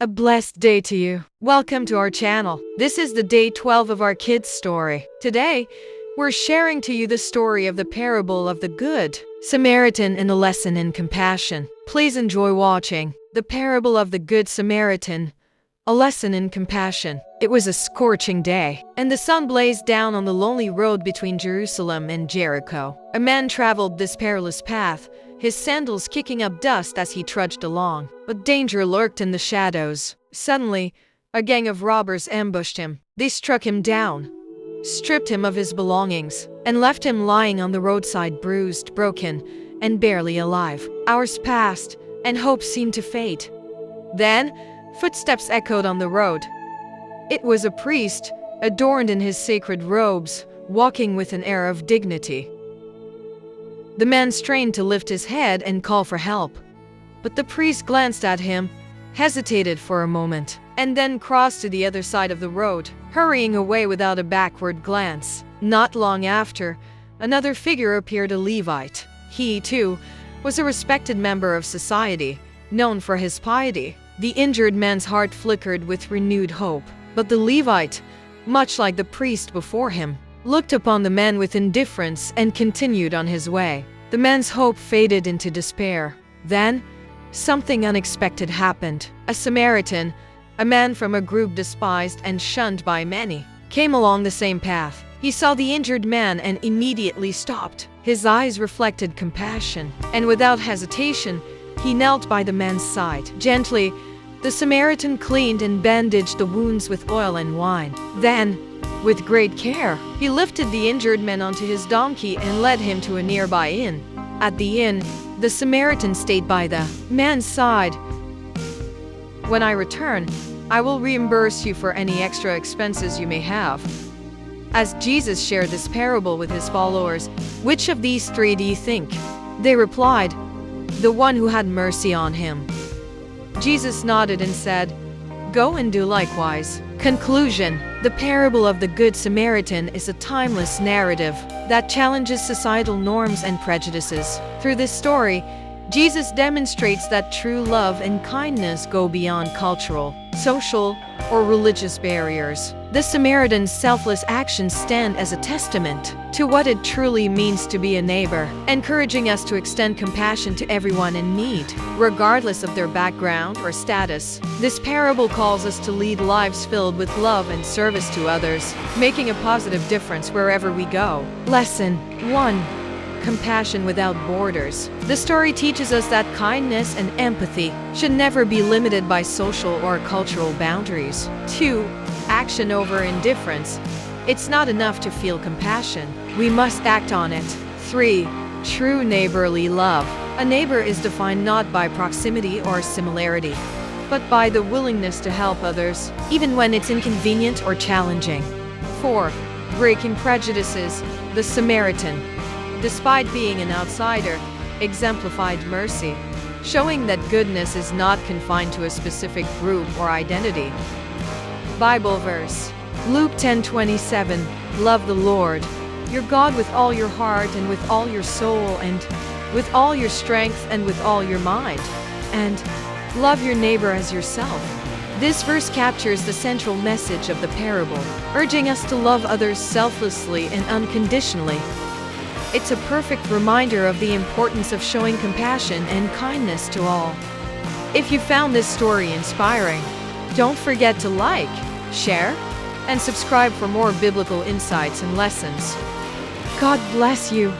A blessed day to you. Welcome to our channel. This is the day 12 of our kids' story. Today, we're sharing to you the story of the parable of the Good Samaritan and a lesson in compassion. Please enjoy watching. The parable of the Good Samaritan, a lesson in compassion. It was a scorching day, and the sun blazed down on the lonely road between Jerusalem and Jericho. A man traveled this perilous path, his sandals kicking up dust as he trudged along. But danger lurked in the shadows. Suddenly, a gang of robbers ambushed him. They struck him down, stripped him of his belongings, and left him lying on the roadside, bruised, broken, and barely alive. Hours passed, and hope seemed to fade. Then, footsteps echoed on the road. It was a priest, adorned in his sacred robes, walking with an air of dignity. The man strained to lift his head and call for help. But the priest glanced at him, hesitated for a moment, and then crossed to the other side of the road, hurrying away without a backward glance. Not long after, another figure appeared, a Levite. He, too, was a respected member of society, known for his piety. The injured man's heart flickered with renewed hope. But the Levite, much like the priest before him, looked upon the man with indifference and continued on his way. The man's hope faded into despair. Then, something unexpected happened. A Samaritan, a man from a group despised and shunned by many, came along the same path. He saw the injured man and immediately stopped. His eyes reflected compassion, and without hesitation, he knelt by the man's side. Gently, the Samaritan cleaned and bandaged the wounds with oil and wine. Then, with great care, he lifted the injured man onto his donkey and led him to a nearby inn. At the inn, the Samaritan stayed by the man's side. "When I return, I will reimburse you for any extra expenses you may have." As Jesus shared this parable with his followers, "Which of these three do you think?" They replied, "The one who had mercy on him." Jesus nodded and said, "Go and do likewise." Conclusion: the parable of the Good Samaritan is a timeless narrative that challenges societal norms and prejudices. Through this story, Jesus demonstrates that true love and kindness go beyond cultural, social, or religious barriers. The Samaritan's selfless actions stand as a testament to what it truly means to be a neighbor, encouraging us to extend compassion to everyone in need, regardless of their background or status. This parable calls us to lead lives filled with love and service to others, making a positive difference wherever we go. Lesson 1. Compassion without borders. The story teaches us that kindness and empathy should never be limited by social or cultural boundaries. 2. Action over indifference. It's not enough to feel compassion. We must act on it. 3. True neighborly love. A neighbor is defined not by proximity or similarity, but by the willingness to help others, even when it's inconvenient or challenging. 4. Breaking prejudices. The Samaritan, despite being an outsider, exemplified mercy, showing that goodness is not confined to a specific group or identity. Bible verse: Luke 10:27. Love the Lord, your God, with all your heart and with all your soul and with all your strength and with all your mind. And love your neighbor as yourself. This verse captures the central message of the parable, urging us to love others selflessly and unconditionally. It's a perfect reminder of the importance of showing compassion and kindness to all. If you found this story inspiring, don't forget to like, share, and subscribe for more biblical insights and lessons. God bless you.